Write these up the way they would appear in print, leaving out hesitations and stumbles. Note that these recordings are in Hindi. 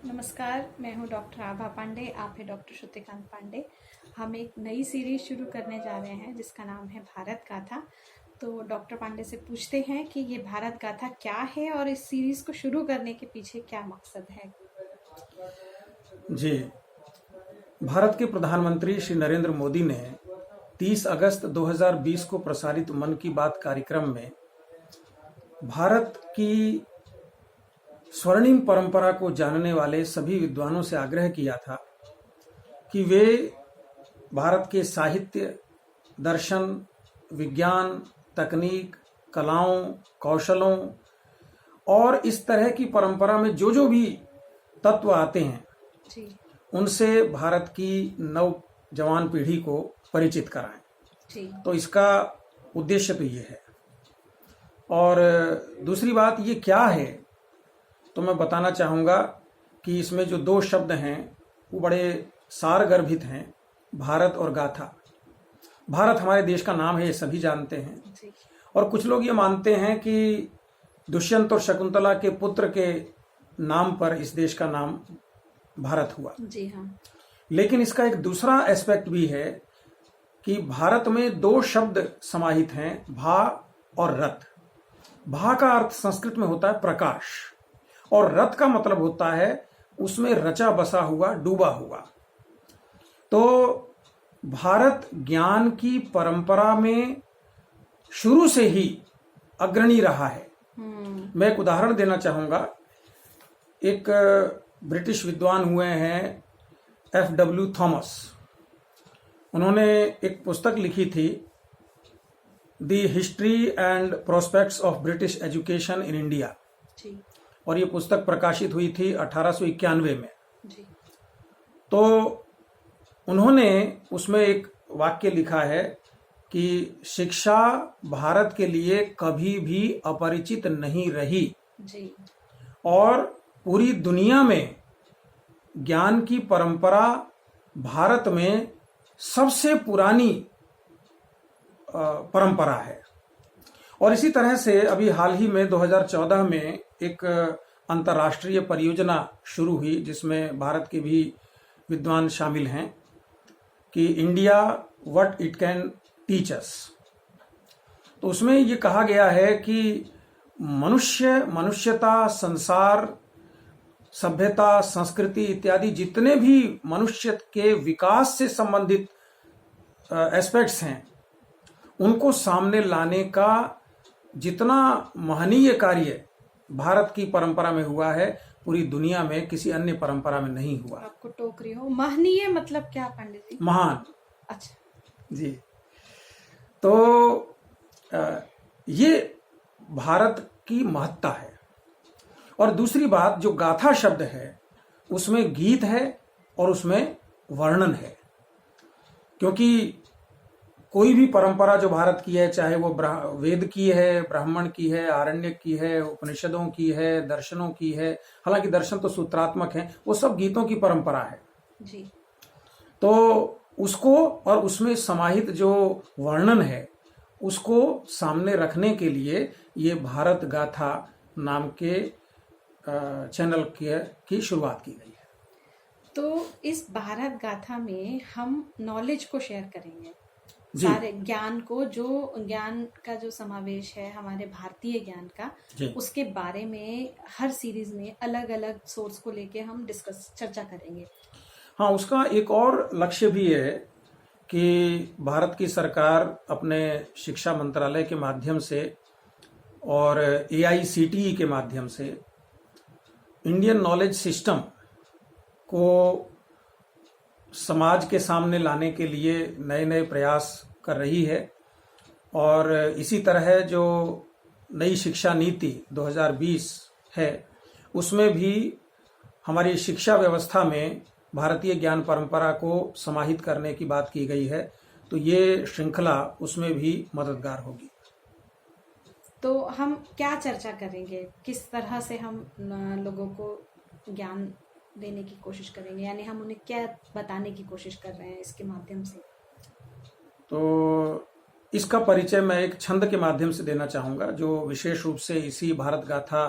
नमस्कार, मैं हूं डॉक्टर आभा पांडे। आप हैं डॉक्टर श्रुतिकांत पांडे। हम एक नई सीरीज शुरू करने जा रहे हैं जिसका नाम है भारत गाथा। तो डॉक्टर पांडे से पूछते हैं कि ये भारत गाथा क्या है और इस सीरीज को शुरू करने के पीछे क्या मकसद है। जी, भारत के प्रधानमंत्री श्री नरेंद्र मोदी ने 30 अगस्त 2020 को प्रसारित मन की बात कार्यक्रम में भारत की स्वर्णिम परंपरा को जानने वाले सभी विद्वानों से आग्रह किया था कि वे भारत के साहित्य, दर्शन, विज्ञान, तकनीक, कलाओं, कौशलों और इस तरह की परंपरा में जो जो भी तत्व आते हैं जी उनसे भारत की नौजवान पीढ़ी को परिचित कराएं। जी तो इसका उद्देश्य तो ये है। और दूसरी बात ये क्या है, तो मैं बताना चाहूँगा कि इसमें जो दो शब्द हैं वो बड़े सारगर्भित हैं, भारत और गाथा। भारत हमारे देश का नाम है, ये सभी जानते हैं। जी और कुछ लोग ये मानते हैं कि दुष्यंत और शकुंतला के पुत्र के नाम पर इस देश का नाम भारत हुआ। जी हाँ। लेकिन इसका एक दूसरा एस्पेक्ट भी है कि भारत में दो शब्द समाहित हैं, भा और रथ। भा का अर्थ संस्कृत में होता है प्रकाश और रथ का मतलब होता है उसमें रचा बसा हुआ, डूबा हुआ। तो भारत ज्ञान की परंपरा में शुरू से ही अग्रणी रहा है। मैं एक उदाहरण देना चाहूंगा। एक ब्रिटिश विद्वान हुए हैं F.W. थॉमस। उन्होंने एक पुस्तक लिखी थी, the history and prospects of British education in India, और ये पुस्तक प्रकाशित हुई थी 1891 में। जी तो उन्होंने उसमें एक वाक्य लिखा है कि शिक्षा भारत के लिए कभी भी अपरिचित नहीं रही जी और पूरी दुनिया में ज्ञान की परंपरा भारत में सबसे पुरानी परंपरा है। और इसी तरह से अभी हाल ही में 2014 में एक अंतर्राष्ट्रीय परियोजना शुरू हुई जिसमें भारत के भी विद्वान शामिल हैं कि India what it can teach us. तो उसमें ये कहा गया है कि मनुष्यता, संसार, सभ्यता, संस्कृति इत्यादि जितने भी मनुष्य के विकास से संबंधित एस्पेक्ट्स हैं उनको सामने लाने का जितना महनीय कार्य भारत की परंपरा में हुआ है, पूरी दुनिया में किसी अन्य परंपरा में नहीं हुआ। आपको टोक रही हो, महनीय मतलब क्या पंडित जी? महान। अच्छा जी। तो ये भारत की महत्ता है। और दूसरी बात, जो गाथा शब्द है उसमें गीत है और उसमें वर्णन है। क्योंकि कोई भी परंपरा जो भारत की है, चाहे वो वेद की है, ब्राह्मण की है, आरण्यक की है, उपनिषदों की है, दर्शनों की है, हालांकि दर्शन तो सूत्रात्मक है, वो सब गीतों की परंपरा है। जी। तो उसको और उसमें समाहित जो वर्णन है उसको सामने रखने के लिए ये भारत गाथा नाम के चैनल की शुरुआत की गई है। तो इस भारत गाथा में हम नॉलेज को शेयर करेंगे, जी। सारे ज्ञान को, जो ज्ञान का जो समावेश है हमारे भारतीय ज्ञान का, उसके बारे में हर सीरीज में अलग अलग सोर्स को लेके हम चर्चा करेंगे। हाँ, उसका एक और लक्ष्य भी है कि भारत की सरकार अपने शिक्षा मंत्रालय के माध्यम से और AICTE के माध्यम से इंडियन नॉलेज सिस्टम को समाज के सामने लाने के लिए नए नए प्रयास कर रही है। और इसी तरह जो नई शिक्षा नीति 2020 है उसमें भी हमारी शिक्षा व्यवस्था में भारतीय ज्ञान परंपरा को समाहित करने की बात की गई है। तो ये श्रृंखला उसमें भी मददगार होगी। तो हम क्या चर्चा करेंगे, किस तरह से हम लोगों को ज्ञान देने की कोशिश करेंगे, यानी हम उन्हें क्या बताने की कोशिश कर रहे हैं इसके माध्यम से? तो इसका परिचय मैं एक छंद के माध्यम से देना चाहूँगा जो विशेष रूप से इसी भारत गाथा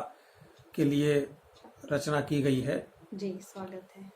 के लिए रचना की गई है। जी, स्वागत है।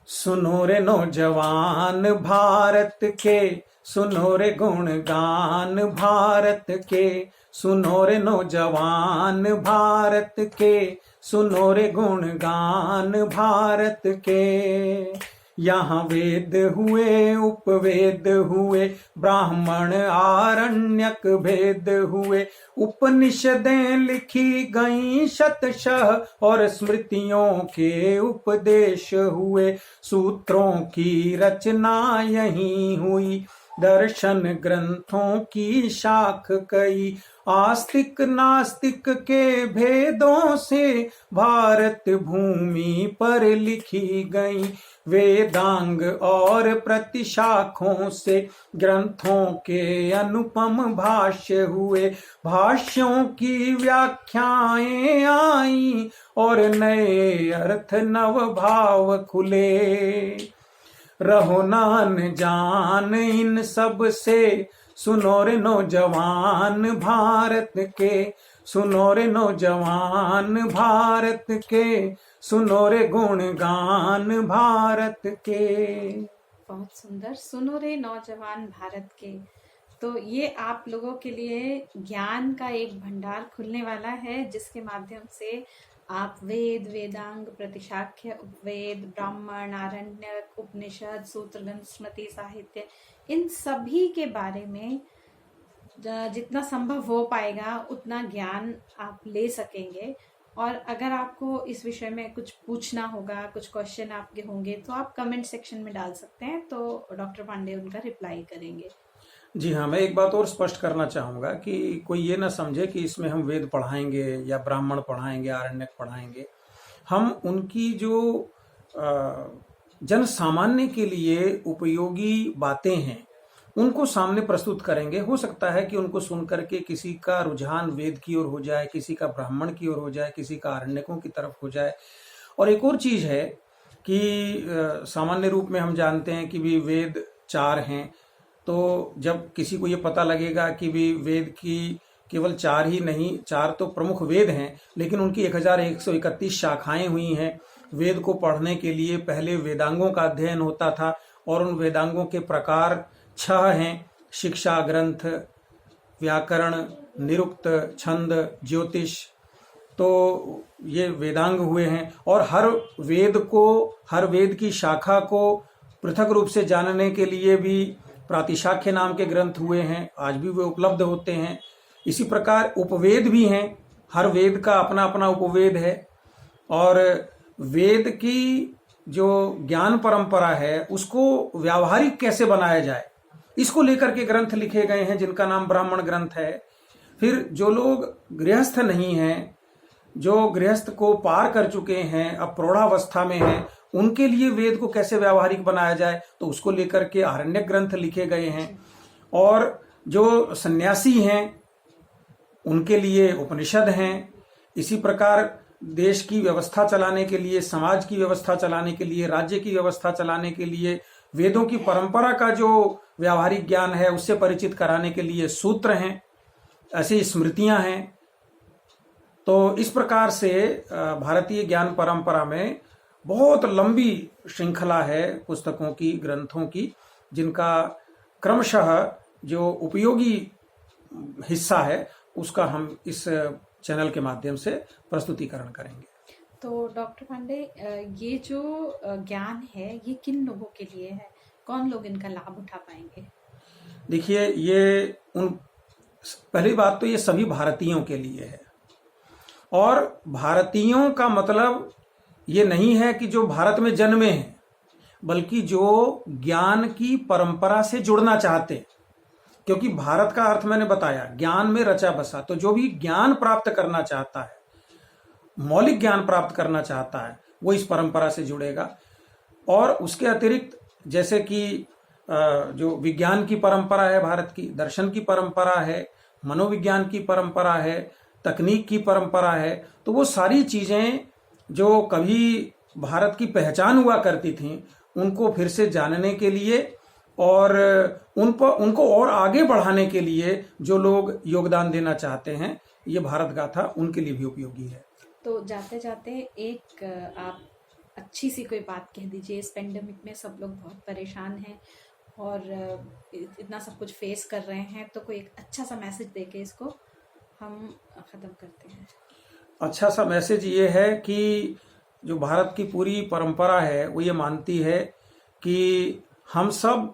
सुनो रे नौजवान भारत के, सुनो रे गुणगान भारत के, सुनो रे नौजवान भारत के, सुनो रे गुणगान भारत के। यहाँ वेद हुए उपवेद हुए, ब्राह्मण आरण्यक भेद हुए, उपनिषदें लिखी गई शतशः और स्मृतियों के उपदेश हुए। सूत्रों की रचना यहीं हुई, दर्शन ग्रंथों की शाख कई। आस्तिक नास्तिक के भेदों से भारत भूमि पर लिखी गई। वेदांग और प्रतिशाखों से ग्रंथों के अनुपम भाष्य हुए। भाष्यों की व्याख्याएं आई और नए अर्थ नव भाव खुले। रहो नान जान इन सब से, सुनो रे नौजवान भारत के, सुनो रे नौजवान भारत के, सुनो रे गुणगान भारत के। बहुत सुंदर। सुनो रे नौजवान भारत के। तो ये आप लोगों के लिए ज्ञान का एक भंडार खुलने वाला है, जिसके माध्यम से आप वेद, वेदांग, प्रतिशाख्य, उपवेद, ब्राह्मण, आरण्यक, उपनिषद, सूत्र ग्रंथ, स्मृति, साहित्य, इन सभी के बारे में जितना संभव हो पाएगा उतना ज्ञान आप ले सकेंगे। और अगर आपको इस विषय में कुछ पूछना होगा, कुछ क्वेश्चन आपके होंगे, तो आप कमेंट सेक्शन में डाल सकते हैं, तो डॉक्टर पांडे उनका रिप्लाई करेंगे। जी हाँ, मैं एक बात और स्पष्ट करना चाहूँगा कि कोई ये ना समझे कि इसमें हम वेद पढ़ाएंगे या ब्राह्मण पढ़ाएंगे, आरण्यक पढ़ाएंगे। हम उनकी जो जन सामान्य के लिए उपयोगी बातें हैं उनको सामने प्रस्तुत करेंगे। हो सकता है कि उनको सुन करके किसी का रुझान वेद की ओर हो जाए, किसी का ब्राह्मण की ओर हो जाए, किसी का आरण्यकों की तरफ हो जाए। और एक और चीज़ है कि सामान्य रूप में हम जानते हैं कि भी वेद 4 हैं। तो जब किसी को ये पता लगेगा कि भी वेद की केवल 4 ही नहीं, 4 तो प्रमुख वेद हैं, लेकिन उनकी 1131 शाखाएं हुई हैं। वेद को पढ़ने के लिए पहले वेदांगों का अध्ययन होता था और उन वेदांगों के प्रकार 6 हैं: शिक्षा ग्रंथ, व्याकरण, निरुक्त, छंद, ज्योतिष। तो ये वेदांग हुए हैं। और हर वेद की शाखा को पृथक रूप से जानने के लिए भी प्रातिशाख्य नाम के ग्रंथ हुए हैं, आज भी वे उपलब्ध होते हैं। इसी प्रकार उपवेद भी हैं, हर वेद का अपना अपना उपवेद है। और वेद की जो ज्ञान परंपरा है उसको व्यावहारिक कैसे बनाया जाए, इसको लेकर के ग्रंथ लिखे गए हैं, जिनका नाम ब्राह्मण ग्रंथ है। फिर जो लोग गृहस्थ नहीं हैं, जो गृहस्थ को पार कर चुके हैं, अब प्रौढ़ावस्था में हैं, उनके लिए वेद को कैसे व्यावहारिक बनाया जाए, तो उसको लेकर के आरण्यक ग्रंथ लिखे गए हैं। और जो सन्यासी हैं उनके लिए उपनिषद हैं। इसी प्रकार देश की व्यवस्था चलाने के लिए, समाज की व्यवस्था चलाने के लिए, राज्य की व्यवस्था चलाने के लिए वेदों की परंपरा का जो व्यावहारिक ज्ञान है उससे परिचित कराने के लिए सूत्र हैं, ऐसी स्मृतियां हैं। तो इस प्रकार से भारतीय ज्ञान परंपरा में बहुत लंबी श्रृंखला है पुस्तकों की, ग्रंथों की, जिनका क्रमशः जो उपयोगी हिस्सा है उसका हम इस चैनल के माध्यम से प्रस्तुतिकरण करेंगे। तो डॉक्टर पांडे, ये जो ज्ञान है ये किन लोगों के लिए है, कौन लोग इनका लाभ उठा पाएंगे? देखिए, ये पहली बात तो ये सभी भारतीयों के लिए है। और भारतीयों का मतलब ये नहीं है कि जो भारत में जन्मे हैं, बल्कि जो ज्ञान की परंपरा से जुड़ना चाहते हैं। क्योंकि भारत का अर्थ मैंने बताया, ज्ञान में रचा बसा। तो जो भी ज्ञान प्राप्त करना चाहता है, मौलिक ज्ञान प्राप्त करना चाहता है, वो इस परंपरा से जुड़ेगा। और उसके अतिरिक्त जैसे कि जो विज्ञान की परंपरा है भारत की, दर्शन की परंपरा है, मनोविज्ञान की परंपरा है, तकनीक की परंपरा है, तो वो सारी चीजें जो कभी भारत की पहचान हुआ करती थीं, उनको फिर से जानने के लिए और उनको और आगे बढ़ाने के लिए जो लोग योगदान देना चाहते हैं, ये भारत गाथा उनके लिए भी उपयोगी है। तो जाते जाते एक आप अच्छी सी कोई बात कह दीजिए। इस पेंडेमिक में सब लोग बहुत परेशान हैं और इतना सब कुछ फेस कर रहे हैं, तो कोई एक अच्छा सा मैसेज देके इसको हम ख़त्म करते हैं। अच्छा सा मैसेज ये है कि जो भारत की पूरी परंपरा है वो ये मानती है कि हम सब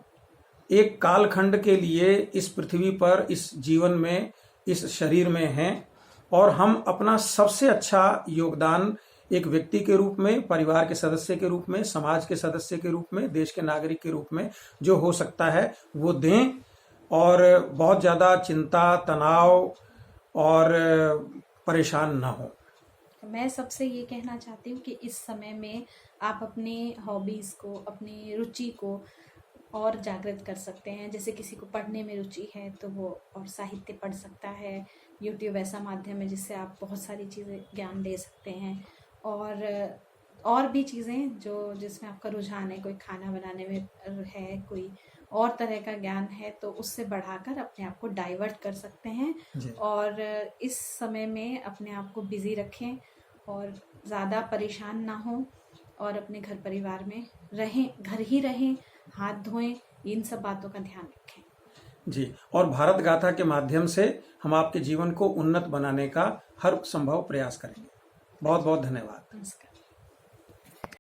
एक कालखंड के लिए इस पृथ्वी पर, इस जीवन में, इस शरीर में हैं और हम अपना सबसे अच्छा योगदान एक व्यक्ति के रूप में, परिवार के सदस्य के रूप में, समाज के सदस्य के रूप में, देश के नागरिक के रूप में जो हो सकता है वो दें और बहुत ज़्यादा चिंता, तनाव और परेशान ना हो। मैं सबसे ये कहना चाहती हूँ कि इस समय में आप अपने हॉबीज़ को, अपनी रुचि को और जागृत कर सकते हैं। जैसे किसी को पढ़ने में रुचि है तो वो और साहित्य पढ़ सकता है। यूट्यूब ऐसा माध्यम है जिससे आप बहुत सारी चीज़ें ज्ञान ले सकते हैं और भी चीज़ें जो जिसमें आपका रुझान है, कोई खाना बनाने में है, कोई और तरह का ज्ञान है, तो उससे बढ़ाकर अपने आप को डाइवर्ट कर सकते हैं। और इस समय में अपने आप को बिजी रखें और ज़्यादा परेशान ना हो और अपने घर परिवार में रहें, घर ही रहें, हाथ धोएं, इन सब बातों का ध्यान रखें। जी, और भारत गाथा के माध्यम से हम आपके जीवन को उन्नत बनाने का हर संभव प्रयास करेंगे। बहुत बहुत धन्यवाद। नमस्कार।